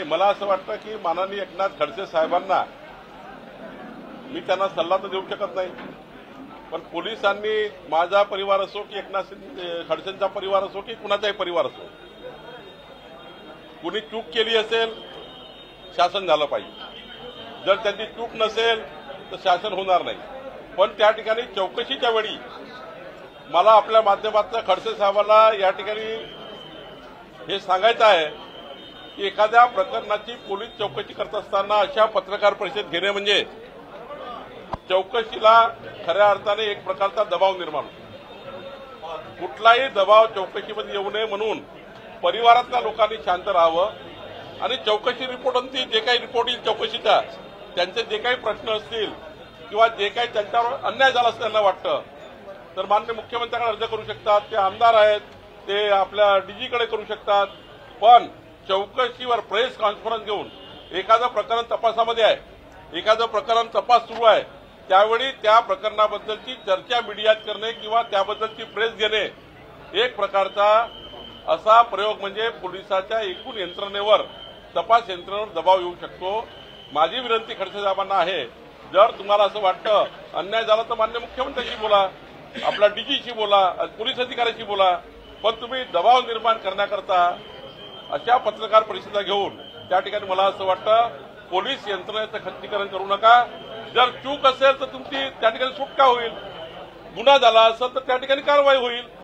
मला असं वाटतं की माननीय एकनाथ खडसे साहेबांना मी त्यांना सल्ला तर देऊ शकत नाही, पण पोलिसांनी माझा परिवार असो की एकनाथ खडसेंचा परिवार असो की कुणाचाही परिवार असो, कुणी चूक केली असेल शासन झालं पाहिजे। जर त्यांची चूक नसेल तर शासन होणार नाही। पण त्या ठिकाणी चौकशीच्या वेळी मला आपल्या माध्यमातून खडसे साहेबांना या ठिकाणी हे सांगायचं आहे की एखाद्या प्रकरणाची पोलीस चौकशी करत असताना अशा पत्रकार परिषद घेणे म्हणजे चौकशीला खऱ्या अर्थाने एक प्रकारचा दबाव निर्माण होतो। कुठलाही दबाव चौकशीमध्ये येऊ नये म्हणून परिवारातल्या लोकांनी शांत राहावं आणि चौकशी रिपोर्टांची जे काही रिपोर्ट येईल चौकशीचा, त्यांचे जे काही प्रश्न असतील किंवा जे काही त्यांच्यावर अन्याय झाला असं त्यांना वाटतं तर माननीय मुख्यमंत्र्यांकडे अर्ज करू शकतात। ते आमदार आहेत, ते आपल्या डीजीकडे करू शकतात। पण चौकशीवर प्रेस कॉन्फरन्स घेऊन एखादं प्रकरण तपासामध्ये आहे, एखादं प्रकरण तपास सुरू आहे, त्यावेळी त्या प्रकरणाबद्दलची चर्चा मीडियात करणे किंवा त्याबद्दलची प्रेस घेणे एक प्रकारचा असा प्रयोग म्हणजे पोलिसाच्या एकूण यंत्रणेवर, तपास यंत्रणेवर दबाव येऊ शकतो। माझी विनंती खडसे साहेबांना आहे, जर तुम्हाला असं वाटतं अन्याय झाला तर माननीय मुख्यमंत्र्यांशी बोला, आपल्या डीजीशी बोला, पोलीस अधिकाऱ्याशी बोला, पण तुम्ही दबाव निर्माण करण्याकरता अशा पत्रकार परिषदा घेऊन त्या ठिकाणी मला असं वाटतं पोलीस यंत्रणेचं खच्चीकरण करू नका। जर चूक असेल तर तुमची त्या ठिकाणी सुटका होईल, गुन्हा झाला असेल तर त्या ठिकाणी कारवाई होईल।